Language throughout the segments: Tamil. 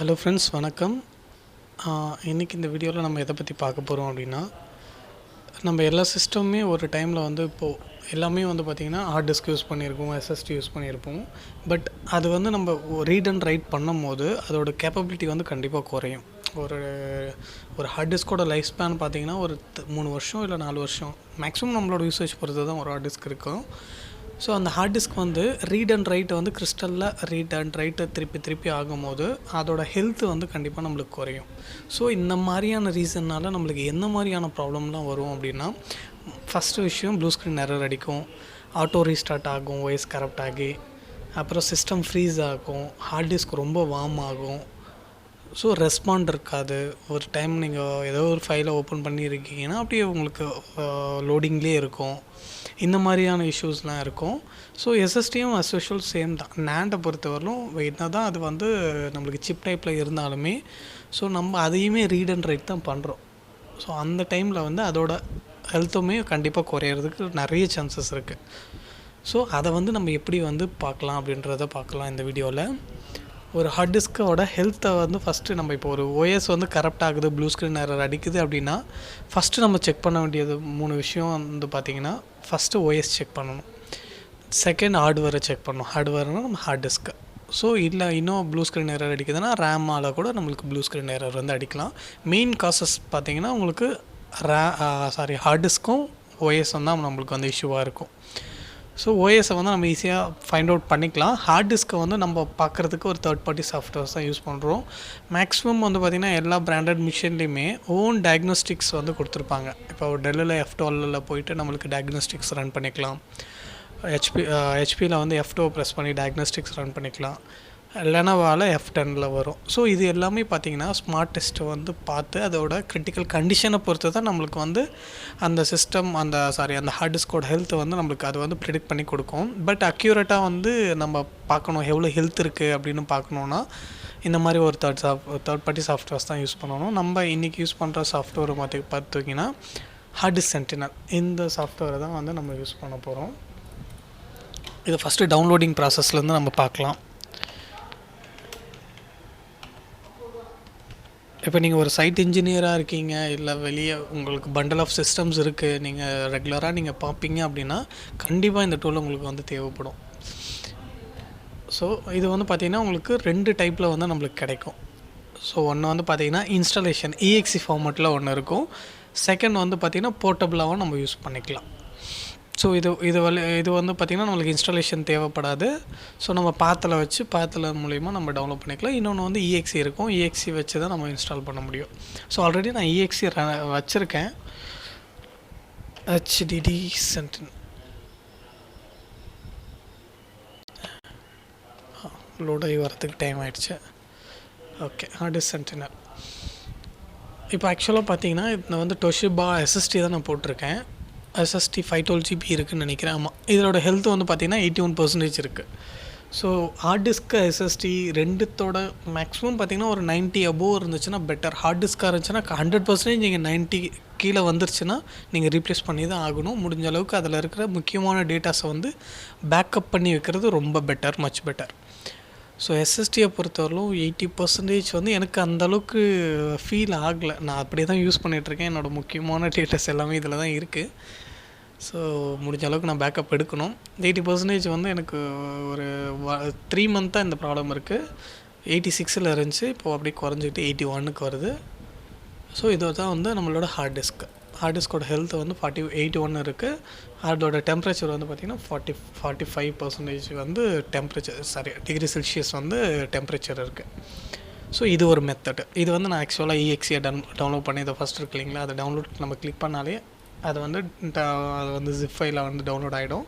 ஹலோ ஃப்ரெண்ட்ஸ், வணக்கம். இன்றைக்கி இந்த வீடியோவில் நம்ம எதை பற்றி பார்க்க போகிறோம் அப்படின்னா, நம்ம எல்லா சிஸ்டமுமே ஒரு டைமில் இப்போது எல்லாமே பார்த்திங்கன்னா ஹார்ட் டிஸ்க் யூஸ் பண்ணியிருப்போம், எஸ்எஸ்டி யூஸ் பண்ணியிருப்போம். பட் அது நம்ம ரீட் அண்ட் ரைட் பண்ணும் போது அதோட கேப்பபிலிட்டி கண்டிப்பாக குறையும். ஒரு ஒரு ஹார்ட் டிஸ்கோட லைஃப் ஸ்பேன் பார்த்திங்கன்னா ஒரு 3 வருஷம் இல்லை 4 வருஷம் மேக்ஸிமம் நம்மளோட யூசேஜ் பொறுத்து தான் ஒரு ஹார்ட் டிஸ்க் இருக்கும். ஸோ அந்த ஹார்ட் டிஸ்க் ரீட் அண்ட் ரைட்டை கிறிஸ்டலில் ரீட் அண்ட் ரைட்டை திருப்பி ஆகும்போது அதோட ஹெல்த்து கண்டிப்பாக நம்மளுக்கு குறையும். ஸோ இந்த மாதிரியான ரீசன்னால் நம்மளுக்கு என்ன மாதிரியான ப்ராப்ளம்லாம் வரும் அப்படின்னா, ஃபஸ்ட்டு விஷயம் ப்ளூ ஸ்க்ரீன் எரர் அடிக்கும், ஆட்டோ ரீஸ்டார்ட் ஆகும், வாய்ஸ் கரப்ட் ஆகி, அப்புறம் சிஸ்டம் ஃப்ரீஸ் ஆகும், ஹார்ட் டிஸ்க் ரொம்ப வார்ம் ஆகும். ஸோ ரெஸ்பாண்ட் இருக்காது. ஒரு டைம் நீங்கள் ஏதோ ஒரு ஃபைலை ஓப்பன் பண்ணியிருக்கீங்கன்னா அப்படியே உங்களுக்கு லோடிங்லேயே இருக்கும். இந்த மாதிரியான இஷ்யூஸ்லாம் இருக்கும். ஸோ எஸ்எஸ்டியும் அஸ் யூஷுவல் சேம் தான். நேண்டை பொறுத்தவரையிலும் என்ன தான் அது நம்மளுக்கு சிப் டைப்பில் இருந்தாலுமே ஸோ நம்ம அதையுமே ரீட் அண்ட் ரைட் தான் பண்ணுறோம். ஸோ அந்த டைமில் அதோட ஹெல்த்துமே கண்டிப்பாக குறையிறதுக்கு நிறைய சான்சஸ் இருக்குது. ஸோ அதை நம்ம எப்படி பார்க்கலாம் அப்படின்றத பார்க்கலாம் இந்த வீடியோவில். ஒரு ஹார்ட் டிஸ்கோட ஹெல்த்தை ஃபஸ்ட்டு நம்ம இப்போ ஒரு ஓஎஸ் கரப்ட் ஆகுது, ப்ளூ ஸ்க்ரீன் எரர் அடிக்குது அப்படின்னா ஃபஸ்ட்டு நம்ம செக் பண்ண வேண்டியது 3 விஷயம் பார்த்திங்கன்னா, ஃபஸ்ட்டு ஓஎஸ் செக் பண்ணணும், செகண்ட் ஹார்ட்வேரை செக் பண்ணணும். ஹார்ட்வேர்னால் நம்ம ஹார்ட் டிஸ்க்கு. ஸோ இல்லை இன்னும் ப்ளூ ஸ்க்ரீன் எரர் அடிக்குதுன்னா ரேமால் கூட நம்மளுக்கு ப்ளூ ஸ்க்ரீன் எரர் அடிக்கலாம். மெயின் காசஸ் பார்த்திங்கன்னா உங்களுக்கு ஹார்ட் டிஸ்க்கும் ஓஎஸும் தான் நம்மளுக்கு இஷ்யூவாக இருக்கும். ஸோ ஓஎஸை நம்ம ஈஸியாக ஃபைண்ட் அவுட் பண்ணிக்கலாம். ஹார்ட் டிஸ்க்கை நம்ம பார்க்குறதுக்கு ஒரு தேர்ட் பார்ட்டி சாஃப்ட்வேர்ஸ் தான் யூஸ் பண்ணுறோம். மேக்ஸிமம் பார்த்திங்கன்னா எல்லா பிராண்டட் மிஷின்லேயுமே ஓன் டயக்னோஸ்டிக்ஸ் கொடுத்துருப்பாங்க. இப்போ டெல்லில் F12 போயிட்டு நம்மளுக்கு டயக்னோஸ்டிக்ஸ் ரன் பண்ணிக்கலாம். ஹெச்பியில் F2 ப்ரெஸ் பண்ணி டயக்னோஸ்டிக்ஸ் ரன் பண்ணிக்கலாம். லெனோவாவில் F10 வரும். ஸோ இது எல்லாமே பார்த்திங்கன்னா ஸ்மார்ட் டெஸ்ட்டை பார்த்து அதோட கிரிட்டிக்கல் கண்டிஷனை பொறுத்து தான் நம்மளுக்கு அந்த சிஸ்டம் அந்த ஹார்ட் டிஸ்கோட ஹெல்த்தை நம்மளுக்கு அது ப்ரிடிக்ட் பண்ணி கொடுக்கும். பட் அக்யூரேட்டாக நம்ம பார்க்கணும் எவ்வளோ ஹெல்த் இருக்குது அப்படின்னு பார்க்கணுன்னா இந்த மாதிரி ஒரு தேர்ட் பார்ட்டி சாஃப்ட்வேர்ஸ் தான் யூஸ் பண்ணணும். நம்ம இன்றைக்கி யூஸ் பண்ணுற சாஃப்ட்வேரை பார்த்திங்கன்னா ஹார்ட் டிஸ்க் சென்டினல் இந்த சாஃப்ட்வேரை தான் நம்ம யூஸ் பண்ண போகிறோம். இதை ஃபஸ்ட்டு டவுன்லோடிங் ப்ராசஸ்லேருந்து நம்ம பார்க்கலாம். இப்போ நீங்கள் ஒரு சைட் இன்ஜினியராக இருக்கீங்க, இல்லை வெளியே உங்களுக்கு பண்டல் ஆஃப் சிஸ்டம்ஸ் இருக்குது, நீங்கள் ரெகுலராக நீங்கள் பார்ப்பீங்க அப்படின்னா கண்டிப்பாக இந்த டூல் உங்களுக்கு தேவைப்படும். ஸோ இது பார்த்திங்கன்னா உங்களுக்கு 2 டைப்பில் நம்மளுக்கு கிடைக்கும். ஸோ ஒன்று பார்த்திங்கன்னா இன்ஸ்டாலேஷன் EXE ஃபார்மேட்டில் ஒன்று இருக்கும். செகண்ட் பார்த்திங்கன்னா போர்ட்டபிளாகவும் நம்ம யூஸ் பண்ணிக்கலாம். ஸோ இது பார்த்திங்கன்னா நம்மளுக்கு இன்ஸ்டாலேஷன் தேவைப்படாது. ஸோ நம்ம பாத்தில் மூலிமா நம்ம டவுன்லோட் பண்ணிக்கலாம். இன்னொன்று EXE இருக்கும். EXE வச்சு தான் நம்ம இன்ஸ்டால் பண்ண முடியும். ஸோ ஆல்ரெடி நான் EXE வச்சுருக்கேன். HDD சென்டினல் லோடாகி வரத்துக்கு டைம் ஆகிடுச்சு. Okay, hard disk sentinel. இப்போ ஆக்சுவலாக பார்த்தீங்கன்னா இந்த டொஷிபா SSD தான் நான் போட்டிருக்கேன். SSD 512 GB இருக்குதுன்னு நினைக்கிறேன். ஆமாம், இதோட ஹெல்த் பார்த்திங்கன்னா 81% இருக்குது. ஸோ ஹார்ட் டிஸ்க்கு SSD ரெண்டுத்தோட மேக்ஸிமம் பார்த்திங்கன்னா ஒரு 90 அபோவ் இருந்துச்சுன்னா பெட்டர். ஹார்ட் டிஸ்க்காக இருந்துச்சுன்னா 100% நீங்கள் 90 கீழே வந்துருச்சுன்னா நீங்கள் ரீப்ளேஸ் பண்ணி தான் ஆகணும். முடிஞ்ச அளவுக்கு அதில் இருக்கிற முக்கியமான டேட்டாஸை பேக்கப் பண்ணி வைக்கிறது ரொம்ப பெட்டர், மச் பெட்டர். ஸோ SSDயை பொறுத்தவரையிலும் 80% எனக்கு அந்தளவுக்கு ஃபீல் ஆகலை. நான் அப்படியே தான் யூஸ் பண்ணிகிட்ருக்கேன். என்னோடய முக்கியமான டேட்டாஸ் எல்லாமே இதில் தான் இருக்குது. ஸோ முடிஞ்ச அளவுக்கு நான் பேக்கப் எடுக்கணும். 80% எனக்கு ஒரு 3 மந்த்தாக இந்த ப்ராப்ளம் இருக்குது. 86 இருந்துச்சு, இப்போது அப்படியே குறைஞ்சிக்கிட்டு 81க்கு வருது. ஸோ இது தான் நம்மளோட ஹார்ட் டிஸ்க்கு. ஹார்ட் டிஸ்கோட ஹெல்த் 81 இருக்குது. அதோட டெம்பரேச்சர் பார்த்திங்கன்னா 45% டெம்பரேச்சர் டிகிரி செல்சியஸ் டெம்பரேச்சர் இருக்குது. ஸோ இது ஒரு மெத்தடு. இது நான் ஆக்சுவலாக EXE டவுன்லோட் பண்ணி இதை ஃபஸ்ட் இருக்கு இல்லைங்களா, அதை டவுன்லோட் நம்ம கிளிக் பண்ணாலே அது ஜிப் ஃபைலில் டவுன்லோட் ஆகிடும்.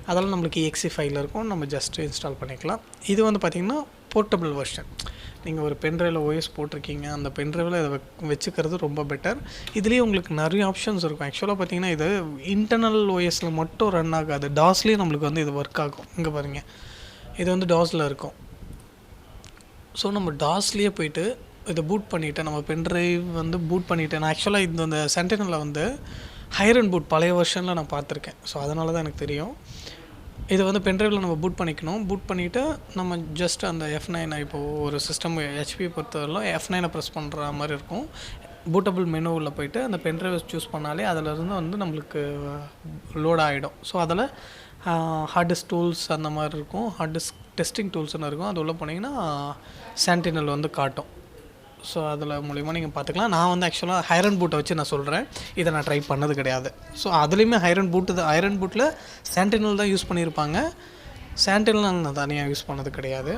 அதெல்லாம் நம்மளுக்கு EXE ஃபைலில் இருக்கும். நம்ம ஜஸ்ட்டு இன்ஸ்டால் பண்ணிக்கலாம். இது பார்த்திங்கன்னா போர்ட்டபிள் வெர்ஷன். நீங்கள் ஒரு பென்ட்ரைவில் OS போட்டிருக்கீங்க, அந்த பென்ட்ரைவில் இதை வச்சுக்கிறது ரொம்ப பெட்டர். இதுலேயே உங்களுக்கு நிறைய ஆப்ஷன்ஸ் இருக்கும். ஆக்சுவலாக பார்த்திங்கன்னா இது இன்டர்னல் OSல மட்டும் ரன் ஆகாது, DOSலேயும் நம்மளுக்கு இது ஒர்க் ஆகும். இங்கே பாருங்கள், இது DOSல இருக்கும். ஸோ நம்ம DOSலேயே போய்ட்டு இதை பூட் பண்ணிவிட்டு நம்ம பென்ட்ரைவ் பூட் பண்ணிவிட்டு, நான் ஆக்சுவலாக இந்த சென்டினலில் ஹையர் அண்ட் பூட் பழைய வெர்ஷனில் நான் பார்த்துருக்கேன். ஸோ அதனால தான் எனக்கு தெரியும். இதை வந்து பென்ட்ரைவில் நம்ம பூட் பண்ணிக்கணும். பூட் பண்ணிவிட்டு நம்ம ஜஸ்ட் அந்த F9 இப்போது ஒரு சிஸ்டம் ஹெச்பி பொறுத்தவரையிலும் F9 ப்ரெஸ் பண்ணுற மாதிரி இருக்கும். பூட்டபிள் மெனுவில் போய்ட்டு அந்த பென்ட்ரைவை சூஸ் பண்ணாலே அதிலிருந்து வந்து நம்மளுக்கு லோட் ஆகிடும். ஸோ அதில் ஹார்ட் டிஸ்க் டூல்ஸ் அந்த மாதிரி இருக்கும், ஹார்ட் டிஸ்க் டெஸ்டிங் டூல்ஸ்னு இருக்கும். அது உள்ளே போனீங்கன்னா சென்டினல் வந்து காட்டும். ஸோ அதில் மூலிமா நீங்கள் பார்த்துக்கலாம். நான் வந்து ஆக்சுவலாக ஐரன் பூட்டை வச்சு நான் சொல்கிறேன், இதை நான் ட்ரை பண்ணது கிடையாது. ஸோ அதுலேயுமே ஐரன் பூட்டில் சென்டினல் தான் யூஸ் பண்ணியிருப்பாங்க. சென்டினல் நான் தனியாக யூஸ் பண்ணது கிடையாது.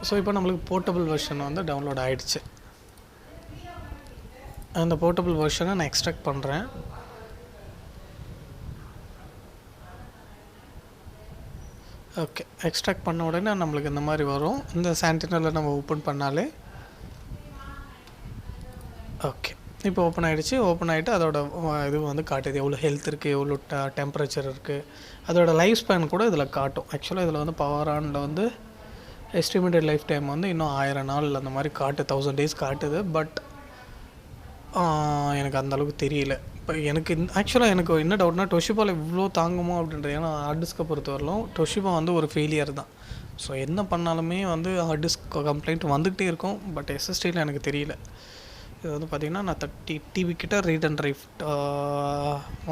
ஸோ இப்போ நம்மளுக்கு போர்ட்டபிள் வெர்ஷன் வந்து டவுன்லோட் ஆகிடுச்சு. அந்த போர்ட்டபிள் வெர்ஷனை நான் எக்ஸ்ட்ராக்ட் பண்ணுறேன். ஓகே, எக்ஸ்ட்ராக்ட் பண்ண உடனே நம்மளுக்கு இந்த மாதிரி வரும். இந்த சென்டினலில் நம்ம ஓப்பன் பண்ணாலே ஓகே, இப்போ ஓப்பன் ஆகிடுச்சு. ஓப்பன் ஆகிட்டு அதோட இது வந்து காட்டுது, எவ்வளோ ஹெல்த் இருக்குது, எவ்வளோ டெம்பரேச்சர் இருக்குது, அதோட லைஃப் ஸ்பேன் கூட இதில் காட்டும். ஆக்சுவலாக இதில் வந்து பவர் ஆனில் வந்து எஸ்டிமேட்டட் லைஃப் டைம் வந்து இன்னும் 1000 நாள் அந்த மாதிரி 1000 days காட்டுது. பட் எனக்கு அந்தளவுக்கு தெரியல. இப்போ எனக்கு ஆக்சுவலாக எனக்கு என்ன டவுட்னா, டொஷிபாவில் இவ்வளோ தாங்குமோ அப்படின்றது. ஏன்னா ஹார்ட் டிஸ்க்கை பொறுத்தவரையிலும் டொஷிபா வந்து ஒரு ஃபெயிலியர் தான். ஸோ என்ன பண்ணாலுமே வந்து ஹார்ட் டிஸ்க் கம்ப்ளைண்ட் வந்துக்கிட்டே இருக்கும். பட் எஸ்எஸ்டியில் எனக்கு தெரியல. இது வந்து பார்த்திங்கன்னா நான் 30 TB கிட்ட ரீட் அண்ட் ரைட்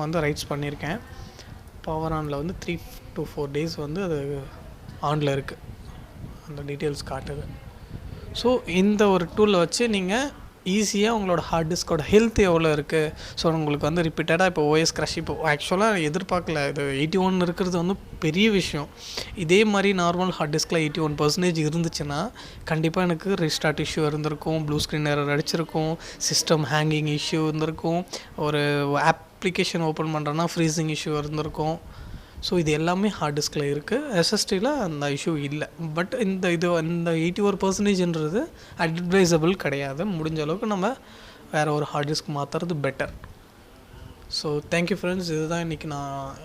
வந்து ரைட்ஸ் பண்ணியிருக்கேன். பவர் ஆனில் வந்து 3 to 4 days வந்து அது ஆனில் இருக்குது, அந்த டீட்டெயில்ஸ் காட்டுது. ஸோ இந்த ஒரு டூலை வச்சு நீங்கள் ஈஸியாக உங்களோட ஹார்ட் டிஸ்கோட ஹெல்த் எவ்வளோ இருக்குது. ஸோ உங்களுக்கு வந்து ரிப்பீட்டடாக இப்போ ஓஎஸ் க்ரஷ், இப்போ ஆக்சுவலாக எதிர்பார்க்கல, இது 81 இருக்கிறது வந்து பெரிய விஷயம். இதே மாதிரி நார்மல் ஹார்ட் டிஸ்கில் 81% இருந்துச்சுன்னா கண்டிப்பாக எனக்கு ரீஸ்டார்ட் இஷ்யூ இருந்திருக்கும், ப்ளூ ஸ்க்ரீன் எரர் அடிச்சிருக்கும், சிஸ்டம் ஹேங்கிங் இஷ்யூ இருந்திருக்கும், ஒரு அப்ளிகேஷன் ஓப்பன் பண்ணுறேன்னா ஃப்ரீசிங் இஷ்யூ இருந்திருக்கும். ஸோ இது எல்லாமே ஹார்ட் டிஸ்கில் இருக்குது. எஸ்எஸ்டியில் அந்த இஷ்யூ இல்லை. பட் இந்த 81%ன்றது அட்வைசபிள் கிடையாது. முடிஞ்ச அளவுக்கு நம்ம வேறு ஒரு ஹார்ட் டிஸ்க் மாற்றுறது பெட்டர். ஸோ தேங்க்யூ ஃப்ரெண்ட்ஸ், இதுதான் இன்றைக்கி நான்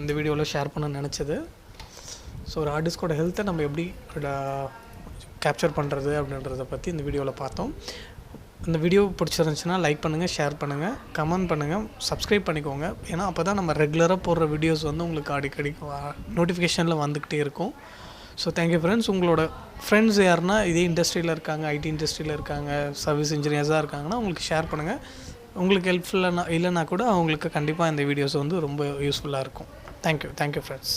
இந்த வீடியோவில் ஷேர் பண்ண நினச்சது. ஸோ ஒரு ஹார்ட் டிஸ்கோட ஹெல்த்தை நம்ம எப்படி கேப்சர் பண்ணுறது அப்படின்றத பற்றி இந்த வீடியோவில் பார்த்தோம். இந்த வீடியோ பிடிச்சிருந்துச்சுன்னா லைக் பண்ணுங்கள், ஷேர் பண்ணுங்கள், கமெண்ட் பண்ணுங்கள், சப்ஸ்கிரைப் பண்ணிக்கோங்க. ஏன்னா அப்போ தான் நம்ம ரெகுலராக போடுற வீடியோஸ் வந்து உங்களுக்கு அடிக்கடி நோட்டிஃபிகேஷனில் வந்துக்கிட்டே இருக்கும். So thank you friends. உங்களோட ஃப்ரெண்ட்ஸ் யாருன்னா இதே இண்டஸ்ட்ரியில் இருக்காங்க, ஐடி இண்டஸ்ட்ரியில் இருக்காங்க, சர்வீஸ் இன்ஜினியர்ஸாக இருக்காங்கன்னா உங்களுக்கு ஷேர் பண்ணுங்கள். உங்களுக்கு ஹெல்ப்ஃபுல்லாக இல்லைனா கூட அவங்களுக்கு கண்டிப்பாக இந்த வீடியோஸ் வந்து ரொம்ப யூஸ்ஃபுல்லாக இருக்கும். Thank you friends.